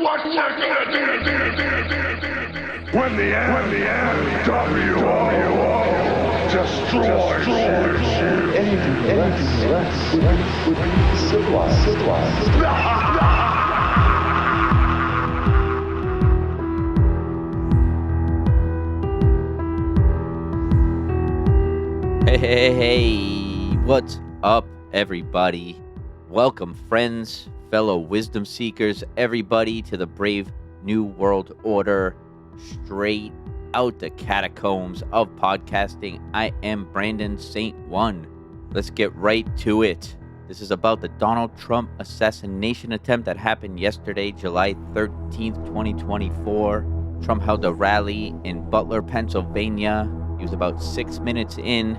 what you're gonna do. When the end, W.O. destroys you. Anything less would be civilized. Hey, what's up, everybody? Welcome, friends, fellow wisdom seekers, everybody, to the brave new world order, straight out the catacombs of podcasting. I am Brandon St. One. Let's get right to it. This is about the Donald Trump Assassination Attempt that happened yesterday, July 13th, 2024. Trump held a rally in Butler, Pennsylvania. He was about 6 minutes in,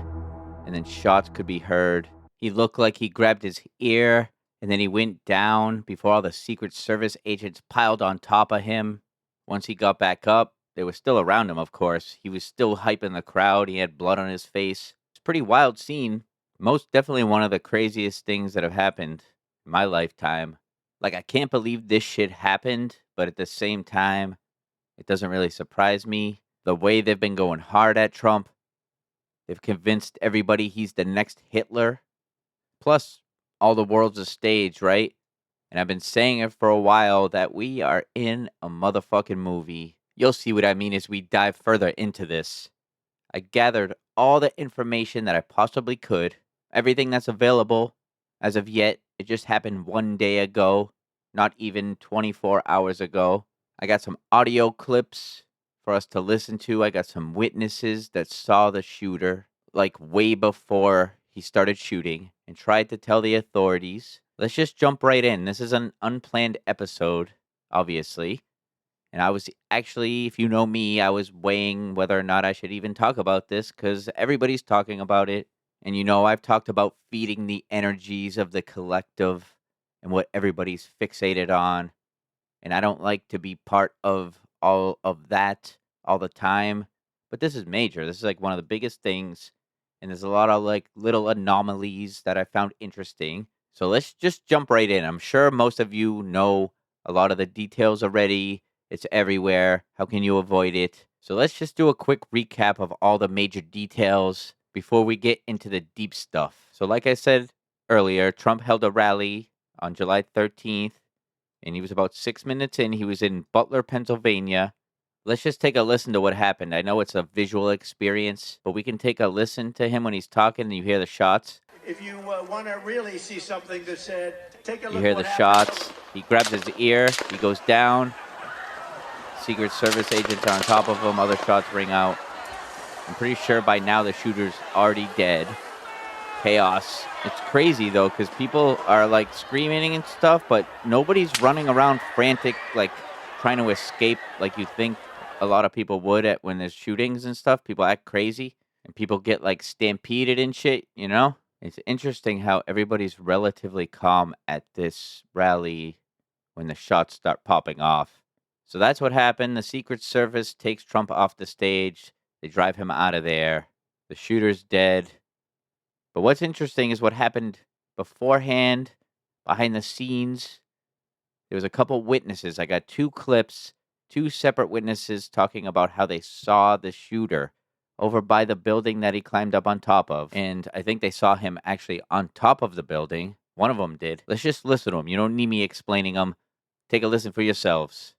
and then shots could be heard. He looked like he grabbed his ear, and then he went down before all the Secret Service agents piled on top of him. Once he got back up, they were still around him, of course. He was still hyping the crowd. He had blood on his face. It's a pretty wild scene. Most definitely one of the craziest things that have happened in my lifetime. Like, I can't believe this shit happened, but at the same time, it doesn't really surprise me. The way they've been going hard at Trump, they've convinced everybody he's the next Hitler. Plus, all the world's a stage, right? And I've been saying it for a while that we are in a motherfucking movie. You'll see what I mean as we dive further into this. I gathered all the information that I possibly could. Everything that's available as of yet. It just happened 1 day ago, not even 24 hours ago. I got some audio clips for us to listen to. I got some witnesses that saw the shooter, like way before he started shooting, and tried to tell the authorities. Let's just jump right in. This is an unplanned episode, obviously. And I was actually, if you know me, I was weighing whether or not I should even talk about this, because everybody's talking about it. And you know, I've talked about feeding the energies of the collective and what everybody's fixated on. And I don't like to be part of all of that all the time. But this is major. This is like one of the biggest things. And there's a lot of like little anomalies that I found interesting. So let's just jump right in. I'm sure most of you know a lot of the details already. It's everywhere. How can you avoid it? So let's just do a quick recap of all the major details before we get into the deep stuff. So like I said earlier, Trump held a rally on July 13th, and he was about 6 minutes in. He was in Butler, Pennsylvania. Let's just take a listen to what happened. I know it's a visual experience, but we can take a listen to him when he's talking and you hear the shots. If you want to really see something that said, take a look. You hear the shots. He grabs his ear. He goes down. Secret Service agents are on top of him. Other shots ring out. I'm pretty sure by now the shooter's already dead. Chaos. It's crazy, though, because people are, like, screaming and stuff, but nobody's running around frantic, like, trying to escape like you think a lot of people would at when there's shootings and stuff. People act crazy, and people get, like, stampeded and shit, you know? It's interesting how everybody's relatively calm at this rally when the shots start popping off. So that's what happened. The Secret Service takes Trump off the stage. They drive him out of there. The shooter's dead. But what's interesting is what happened beforehand, behind the scenes. There was a couple witnesses. I got two clips, two separate witnesses talking about how they saw the shooter over by the building that he climbed up on top of. And I think they saw him actually on top of the building. One of them did. Let's just listen to them. You don't need me explaining them. Take a listen for yourselves.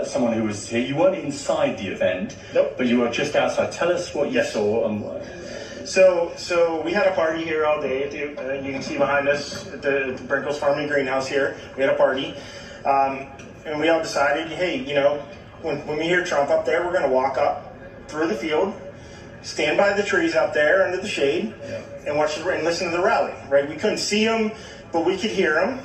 Someone who was here, you weren't inside the event, Nope. but you were just outside. Tell us what you saw. So we had a party here all day. You can see behind us at the Brinkles Farming Greenhouse here. We had a party. And we all decided, hey, you know, when we hear Trump up there, we're going to walk up through the field, stand by the trees out there under the shade, and watch and listen to the rally, right? We couldn't see him, but we could hear him.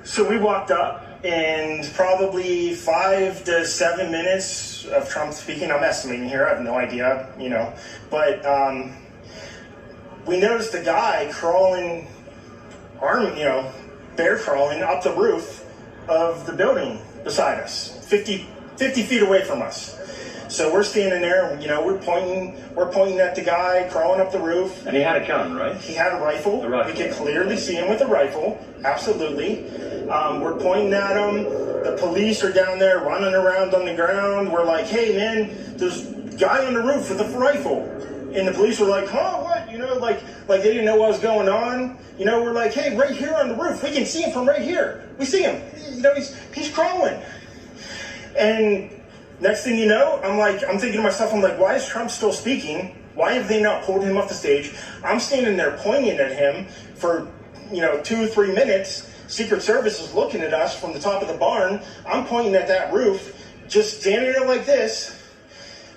So we walked up, and probably 5 to 7 minutes of Trump speaking. I'm estimating here. I have no idea, you know. But we noticed a guy crawling, bear crawling up the roof of the building beside us, 50 feet away from us. So we're standing there, you know, we're pointing at the guy crawling up the roof. And he had a gun, right? He had a rifle. A rifle. We could clearly see him with a rifle, absolutely. We're pointing at them. The police are down there running around on the ground. We're like, hey, man, there's a guy on the roof with a rifle. And the police were like, huh, what? You know, like they didn't know what was going on. You know, we're like, hey, right here on the roof. We can see him from right here. We see him. You know, he's crawling. And next thing you know, I'm thinking to myself, I'm like, why is Trump still speaking? Why have they not pulled him off the stage? I'm standing there pointing at him for, 2 or 3 minutes. Secret Service is looking at us from the top of the barn. I'm pointing at that roof, just standing there like this.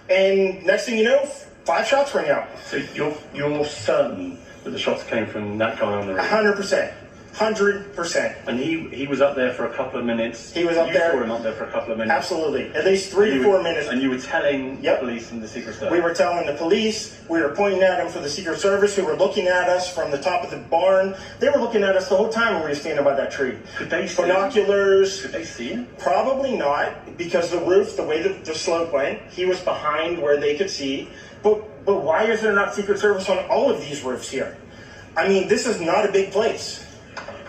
And next thing you know, 5 shots ring out. So you're certain that the shots came from that guy on the roof? 100%. 100%. And he was up there for a couple of minutes. He was up there. You saw him up there for a couple of minutes. Absolutely. At least 3 to 4 minutes. And you were telling the police and the Secret Service? We were telling the police. We were pointing at them for the Secret Service, who were looking at us from the top of the barn. They were looking at us the whole time when we were standing by that tree. Could they see binoculars? Could they see him? Probably not, because the roof, the way the slope went, he was behind where they could see. But why is there not Secret Service on all of these roofs here? I mean, this is not a big place.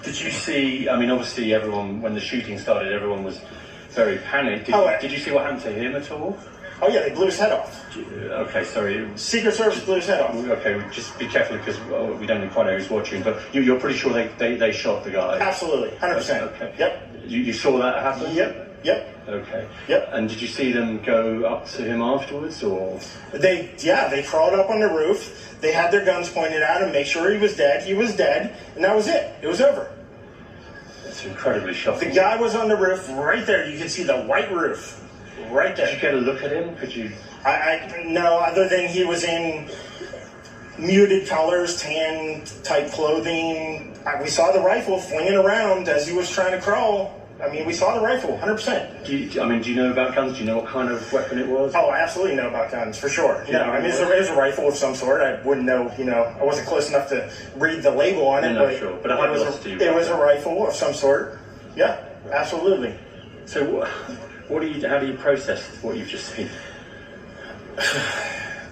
Did you see, I mean, obviously everyone, when the shooting started, everyone was very panicked. Did you see what happened to him at all? Oh yeah, they blew his head off. Okay, sorry. Secret Service blew his head off. Okay, just be careful because we don't quite know who's watching, but you're pretty sure they shot the guy? Absolutely, 100%. Okay. Yep. You saw that happen? Yep. Okay. Yep. And did you see them go up to him afterwards, or? They crawled up on the roof. They had their guns pointed at him, make sure he was dead. He was dead, and that was it. It was over. It's incredibly shocking. The guy was on the roof right there. You can see the white roof right there. Did you get a look at him? Could you? No, other than he was in muted colors, tan type clothing. We saw the rifle flinging around as he was trying to crawl. I mean, we saw the rifle, 100%. Do you know about guns? Do you know what kind of weapon it was? Oh, I absolutely know about guns, for sure. No, I mean, it was a rifle of some sort. I wouldn't know, I wasn't close enough to read the label on it, but sure. But it was a rifle of some sort. Yeah, absolutely. So how do you process what you've just seen?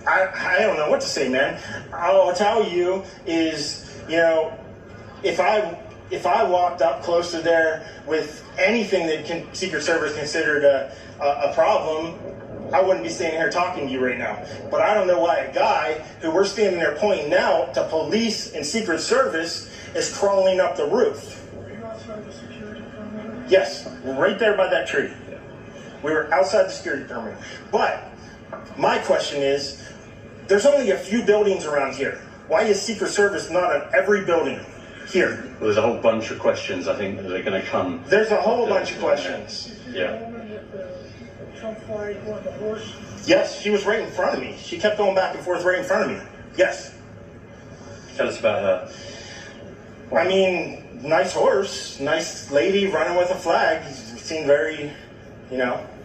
I don't know what to say, man. All I'll tell you is, if I walked up close to there with anything that Secret Service considered a problem, I wouldn't be standing here talking to you right now. But I don't know why a guy who we're standing there pointing out to police and Secret Service is crawling up the roof. Were you outside the security perimeter? Yes, right there by that tree. We were outside the security perimeter. But my question is, there's only a few buildings around here. Why is Secret Service not on every building here? Well, there's a whole bunch of questions, I think, that are going to come. There's a whole bunch of questions. Yeah. The Trump flag on the horse? Yes, she was right in front of me. She kept going back and forth right in front of me. Yes. Tell us about her. I mean, nice horse, nice lady running with a flag. Seemed very,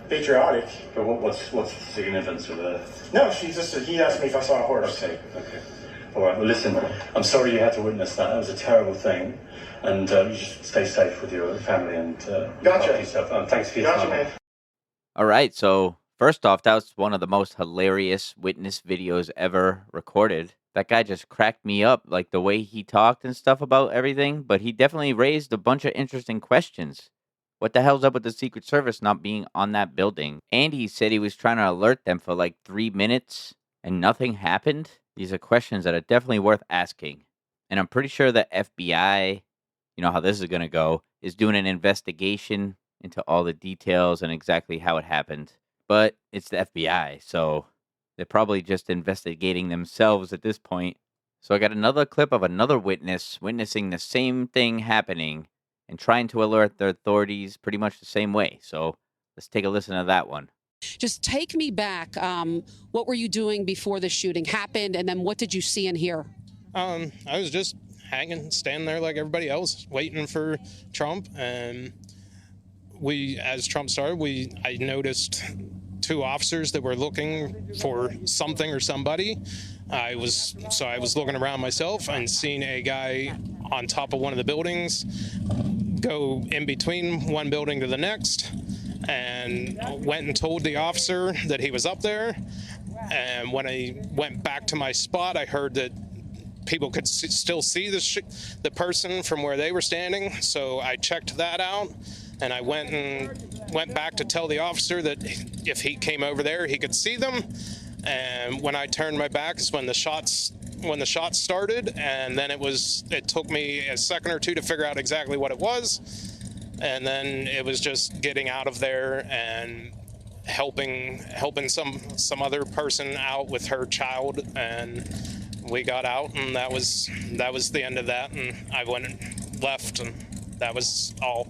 patriotic. But what's the significance of her? No, he asked me if I saw a horse. Okay. All right, well, listen, I'm sorry you had to witness that. That was a terrible thing. And you just stay safe with your family and look after yourself. Thanks for your time. Man. All right, so first off, that was one of the most hilarious witness videos ever recorded. That guy just cracked me up, like the way he talked and stuff about everything, but he definitely raised a bunch of interesting questions. What the hell's up with the Secret Service not being on that building? And he said he was trying to alert them for like 3 minutes and nothing happened. These are questions that are definitely worth asking. And I'm pretty sure the FBI, you know how this is going to go, is doing an investigation into all the details and exactly how it happened. But it's the FBI, so they're probably just investigating themselves at this point. So I got another clip of another witness witnessing the same thing happening and trying to alert the authorities pretty much the same way. So let's take a listen to that one. Just take me back. What were you doing before the shooting happened, and then what did you see and hear? I was just standing there like everybody else, waiting for Trump. And as Trump started, I noticed 2 officers that were looking for something or somebody. I was looking around myself and seeing a guy on top of one of the buildings go in between one building to the next, and went and told the officer that he was up there. And when I went back to my spot, I heard that people could still see the person from where they were standing. So I checked that out, and I went back to tell the officer that if he came over there, he could see them. And when I turned my back is when the shots started, and then it took me a second or two to figure out exactly what it was. And then it was just getting out of there and helping some other person out with her child, and we got out, and that was the end of that. And I went and left, and that was all.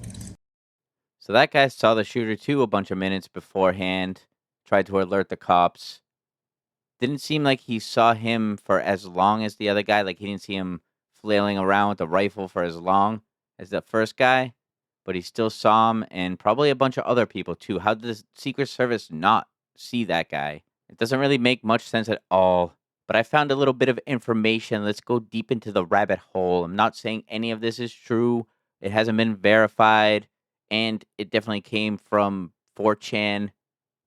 So that guy saw the shooter too a bunch of minutes beforehand, tried to alert the cops. Didn't seem like he saw him for as long as the other guy. Like, he didn't see him flailing around with a rifle for as long as the first guy, but he still saw him, and probably a bunch of other people too. How did the Secret Service not see that guy? It doesn't really make much sense at all, but I found a little bit of information. Let's go deep into the rabbit hole. I'm not saying any of this is true. It hasn't been verified, and it definitely came from 4chan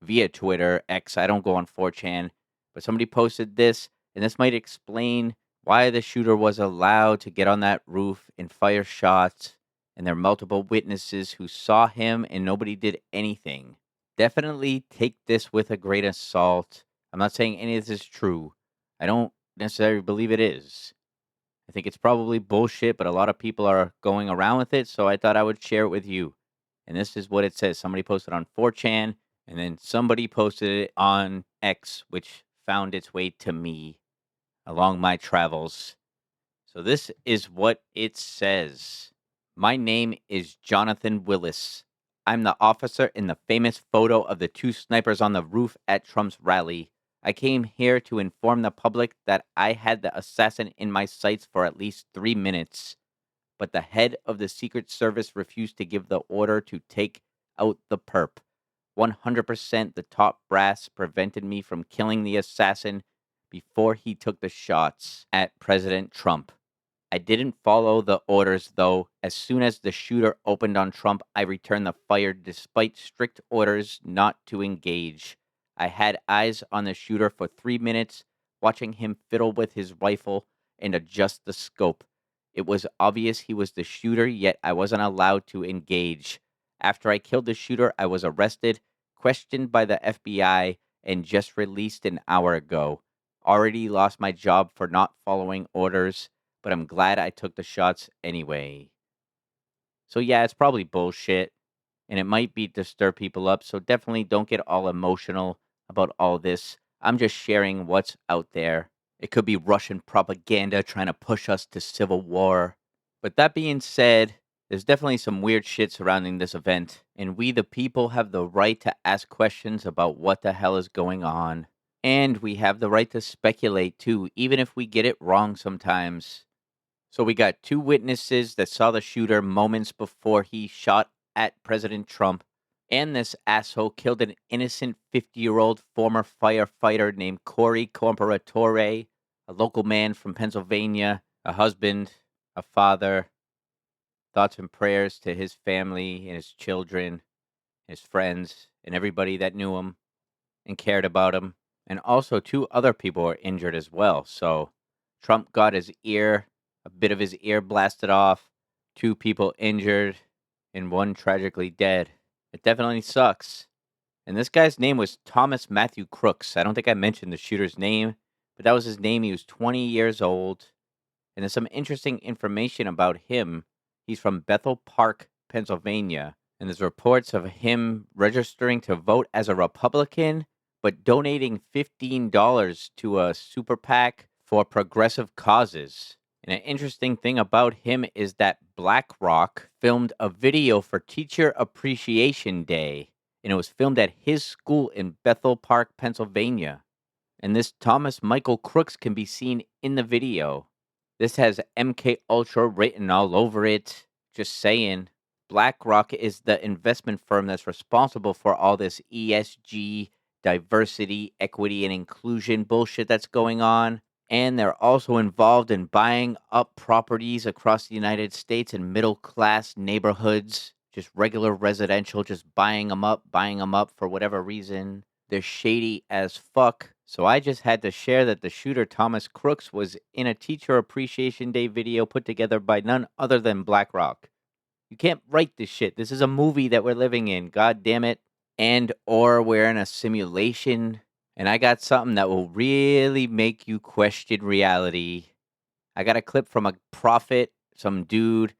via Twitter, X. I don't go on 4chan, but somebody posted this, and this might explain why the shooter was allowed to get on that roof and fire shots. And there are multiple witnesses who saw him, and nobody did anything. Definitely take this with a grain of salt. I'm not saying any of this is true. I don't necessarily believe it is. I think it's probably bullshit, but a lot of people are going around with it, so I thought I would share it with you. And this is what it says. Somebody posted on 4chan, and then somebody posted it on X, which found its way to me along my travels. So this is what it says. My name is Jonathan Willis. I'm the officer in the famous photo of the two snipers on the roof at Trump's rally. I came here to inform the public that I had the assassin in my sights for at least 3 minutes, but the head of the Secret Service refused to give the order to take out the perp. 100% the top brass prevented me from killing the assassin before he took the shots at President Trump. I didn't follow the orders, though. As soon as the shooter opened on Trump, I returned the fire despite strict orders not to engage. I had eyes on the shooter for 3 minutes, watching him fiddle with his rifle and adjust the scope. It was obvious he was the shooter, yet I wasn't allowed to engage. After I killed the shooter, I was arrested, questioned by the FBI, and just released an hour ago. Already lost my job for not following orders, but I'm glad I took the shots anyway. So yeah, it's probably bullshit, and it might be to stir people up, so definitely don't get all emotional about all this. I'm just sharing what's out there. It could be Russian propaganda trying to push us to civil war. But that being said, there's definitely some weird shit surrounding this event, and we the people have the right to ask questions about what the hell is going on. And we have the right to speculate too, even if we get it wrong sometimes. So we got 2 witnesses that saw the shooter moments before he shot at President Trump. And this asshole killed an innocent 50-year-old former firefighter named Corey Comparatore, a local man from Pennsylvania, a husband, a father. Thoughts and prayers to his family and his children, his friends, and everybody that knew him and cared about him. And also 2 other people were injured as well. So Trump got his ear, a bit of his ear blasted off, 2 people injured, and 1 tragically dead. It definitely sucks. And this guy's name was Thomas Michael Crooks. I don't think I mentioned the shooter's name, but that was his name. He was 20 years old. And there's some interesting information about him. He's from Bethel Park, Pennsylvania. And there's reports of him registering to vote as a Republican, but donating $15 to a super PAC for progressive causes. And an interesting thing about him is that BlackRock filmed a video for Teacher Appreciation Day, and it was filmed at his school in Bethel Park, Pennsylvania. And this Thomas Michael Crooks can be seen in the video. This has MK Ultra written all over it. Just saying. BlackRock is the investment firm that's responsible for all this ESG, diversity, equity, and inclusion bullshit that's going on. And they're also involved in buying up properties across the United States in middle-class neighborhoods, just regular residential, just buying them up for whatever reason. They're shady as fuck. So I just had to share that the shooter, Thomas Crooks, was in a Teacher Appreciation Day video put together by none other than BlackRock. You can't write this shit. This is a movie that we're living in. God damn it. And or we're in a simulation. And I got something that will really make you question reality. I got a clip from a prophet, some dude.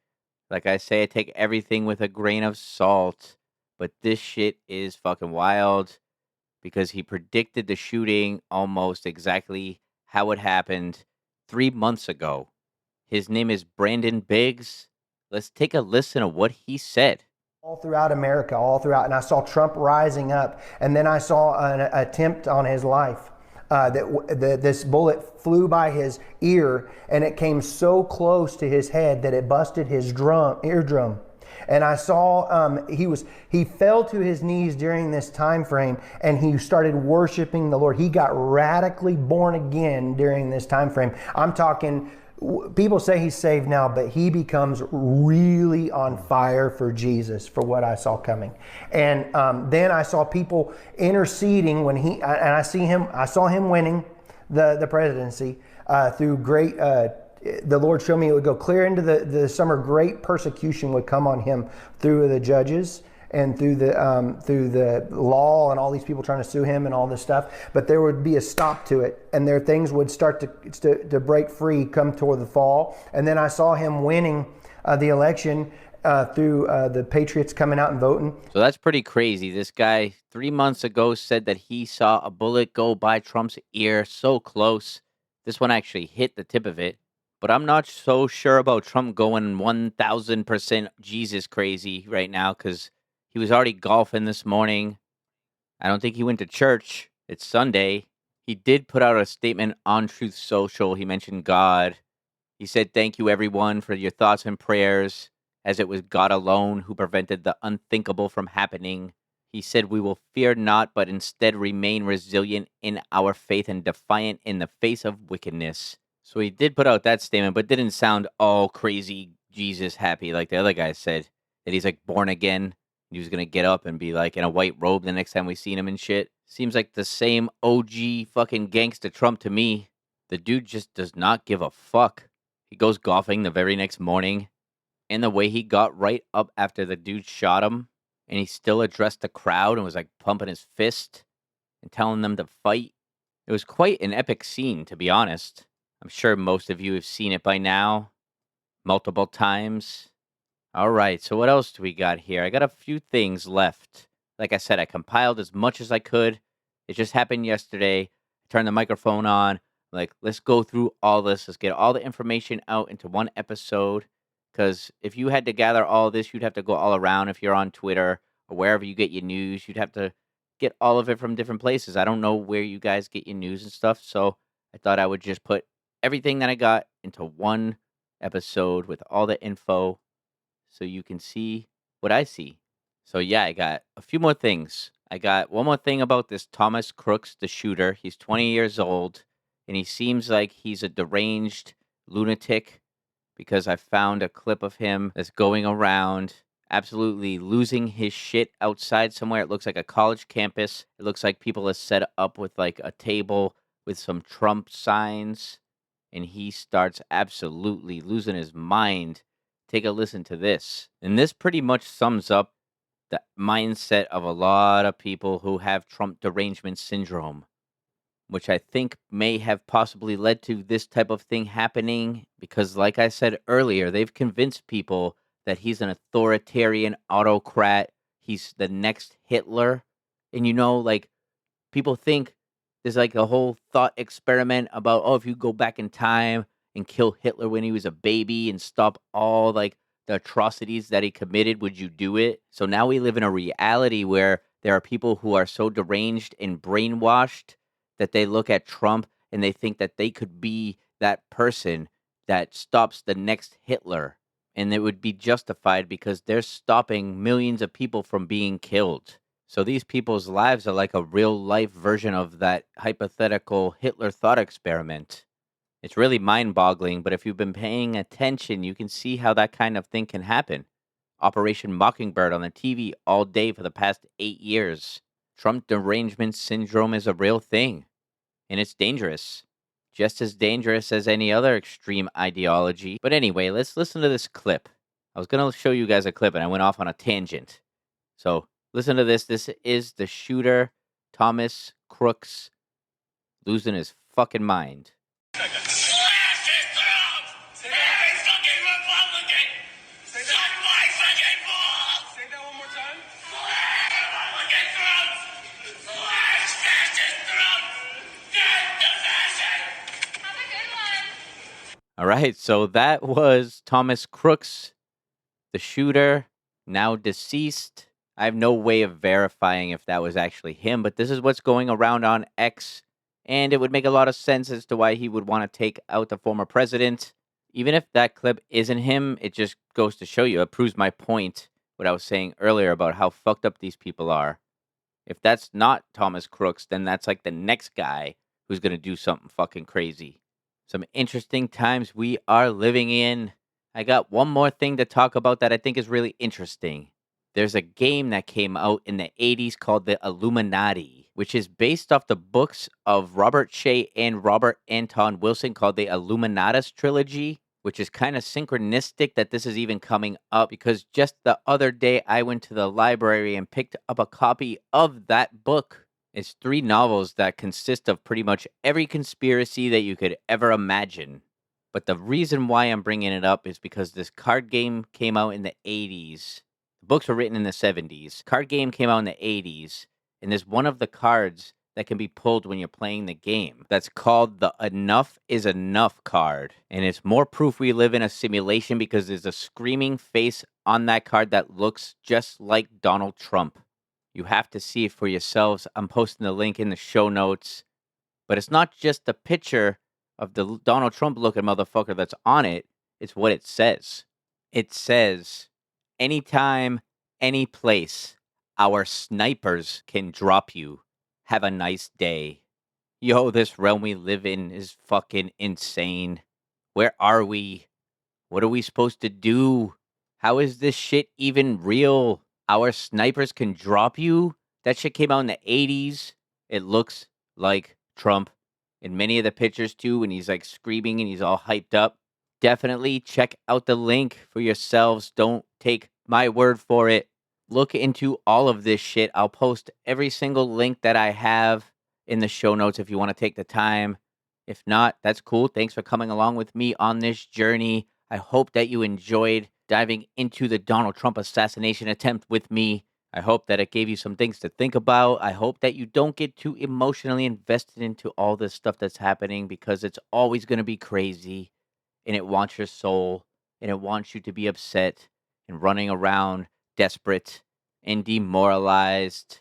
Like I say, I take everything with a grain of salt. But this shit is fucking wild because he predicted the shooting almost exactly how it happened 3 months ago. His name is Brandon Biggs. Let's take a listen to what he said. All throughout America, all throughout, and I saw Trump rising up, and then I saw an attempt on his life. This bullet flew by his ear, and it came so close to his head that it busted his eardrum. And I saw he fell to his knees during this time frame, and he started worshiping the Lord. He got radically born again during this time frame. I'm talking. People say he's saved now, but he becomes really on fire for Jesus, for what I saw coming. And then I saw people interceding when I saw him winning the presidency through great. The Lord showed me it would go clear into the summer. Great persecution would come on him through the judges and through the law and all these people trying to sue him and all this stuff. But there would be a stop to it, and things would start to break free come toward the fall. And then I saw him winning the election through the Patriots coming out and voting. So that's pretty crazy. This guy 3 months ago said that he saw a bullet go by Trump's ear so close. This one actually hit the tip of it. But I'm not so sure about Trump going 1,000% Jesus crazy right now because he was already golfing this morning. I don't think he went to church. It's Sunday. He did put out a statement on Truth Social. He mentioned God. He said, "Thank you, everyone, for your thoughts and prayers, as it was God alone who prevented the unthinkable from happening." He said, "We will fear not, but instead remain resilient in our faith and defiant in the face of wickedness." So he did put out that statement, but didn't sound all crazy Jesus happy like the other guy said. That he's like born again. He was going to get up and be like in a white robe the next time we seen him and shit. Seems like the same OG fucking gangsta Trump to me. The dude just does not give a fuck. He goes golfing the very next morning. And the way he got right up after the dude shot him. And he still addressed the crowd and was like pumping his fist and telling them to fight. It was quite an epic scene, to be honest. I'm sure most of you have seen it by now. Multiple times. All right, so what else do we got here? I got a few things left. Like I said, I compiled as much as I could. It just happened yesterday. I turned the microphone on. Like, let's go through all this. Let's get all the information out into one episode. Because if you had to gather all this, you'd have to go all around. If you're on Twitter or wherever you get your news, you'd have to get all of it from different places. I don't know where you guys get your news and stuff. So I thought I would just put everything that I got into one episode with all the info, so you can see what I see. So yeah, I got a few more things. I got one more thing about this Thomas Crooks, the shooter. He's 20 years old, and he seems like he's a deranged lunatic because I found a clip of him that's going around absolutely losing his shit outside somewhere. It looks like a college campus. It looks like people are set up with like a table with some Trump signs, and he starts absolutely losing his mind. Take a listen to this. And this pretty much sums up the mindset of a lot of people who have Trump derangement syndrome, which I think may have possibly led to this type of thing happening because, like I said earlier, they've convinced people that he's an authoritarian autocrat. He's the next Hitler. And, you know, like, people think there's like a whole thought experiment about, oh, if you go back in time and kill Hitler when he was a baby and stop all like the atrocities that he committed, would you do it? So now we live in a reality where there are people who are so deranged and brainwashed that they look at Trump and they think that they could be that person that stops the next Hitler. And it would be justified because they're stopping millions of people from being killed. So these people's lives are like a real life version of that hypothetical Hitler thought experiment. It's really mind-boggling, but if you've been paying attention, you can see how that kind of thing can happen. Operation Mockingbird on the TV all day for the past 8 years. Trump derangement syndrome is a real thing, and it's dangerous. Just as dangerous as any other extreme ideology. But anyway, let's listen to this clip. I was going to show you guys a clip, and I went off on a tangent. So listen to this. This is the shooter, Thomas Crooks, losing his fucking mind. Slash his throat! Every fucking Republican! Suck my fucking balls! Say that one more time. Slash Republican throats! Slash fascist throats! Death to fascism! Have a good one! All right, so that was Thomas Crooks, the shooter, now deceased. I have no way of verifying if that was actually him, but this is what's going around on X. And it would make a lot of sense as to why he would want to take out the former president. Even if that clip isn't him, it just goes to show you. It proves my point, what I was saying earlier about how fucked up these people are. If that's not Thomas Crooks, then that's like the next guy who's going to do something fucking crazy. Some interesting times we are living in. I got one more thing to talk about that I think is really interesting. There's a game that came out in the 80s called the Illuminati, which is based off the books of Robert Shea and Robert Anton Wilson called the Illuminatus trilogy, which is kind of synchronistic that this is even coming up because just the other day I went to the library and picked up a copy of that book. It's 3 novels that consist of pretty much every conspiracy that you could ever imagine. But the reason why I'm bringing it up is because this card game came out in the 80s. The books were written in the 70s. Card game came out in the 80s. And there's one of the cards that can be pulled when you're playing the game that's called the Enough is Enough card. And it's more proof we live in a simulation because there's a screaming face on that card that looks just like Donald Trump. You have to see it for yourselves. I'm posting the link in the show notes. But it's not just the picture of the Donald Trump looking motherfucker that's on it. It's what it says. It says, anytime, any place, our snipers can drop you. Have a nice day. Yo, this realm we live in is fucking insane. Where are we? What are we supposed to do? How is this shit even real? Our snipers can drop you? That shit came out in the 80s. It looks like Trump in many of the pictures too, and he's like screaming and he's all hyped up. Definitely check out the link for yourselves. Don't take my word for it. Look into all of this shit. I'll post every single link that I have in the show notes if you want to take the time. If not, that's cool. Thanks for coming along with me on this journey. I hope that you enjoyed diving into the Donald Trump assassination attempt with me. I hope that it gave you some things to think about. I hope that you don't get too emotionally invested into all this stuff that's happening because it's always going to be crazy and it wants your soul and it wants you to be upset and running around desperate and demoralized.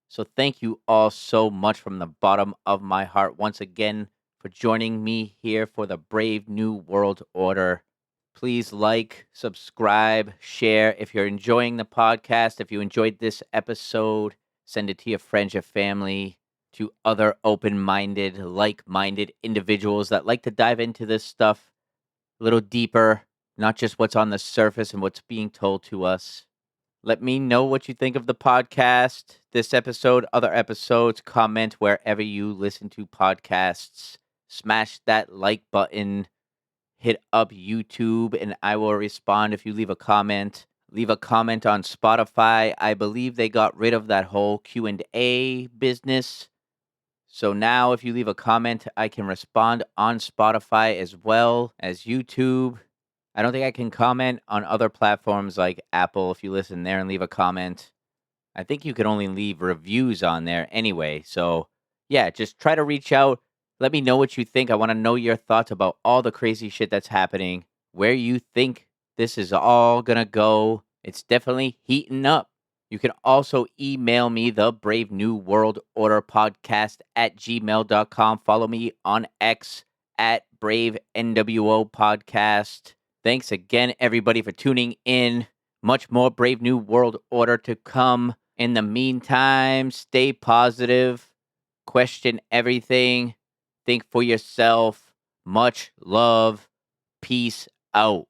So thank you all so much from the bottom of my heart once again for joining me here for the Brave New World Order. Please like, subscribe, share. If you're enjoying the podcast, if you enjoyed this episode, send it to your friends, your family, to other open-minded, like-minded individuals that like to dive into this stuff a little deeper, not just what's on the surface and what's being told to us. Let me know what you think of the podcast, this episode, other episodes. Comment wherever you listen to podcasts. Smash that like button. Hit up YouTube and I will respond if you leave a comment. Leave a comment on Spotify. I believe they got rid of that whole Q&A business. So now if you leave a comment, I can respond on Spotify as well as YouTube. I don't think I can comment on other platforms like Apple if you listen there and leave a comment. I think you can only leave reviews on there anyway. So yeah, just try to reach out. Let me know what you think. I want to know your thoughts about all the crazy shit that's happening, where you think this is all going to go. It's definitely heating up. You can also email me, the Brave New World Order podcast at gmail.com. Follow me on X at Brave NWO podcast. Thanks again, everybody, for tuning in. Much more Brave New World Order to come. In the meantime, stay positive. Question everything. Think for yourself. Much love. Peace out.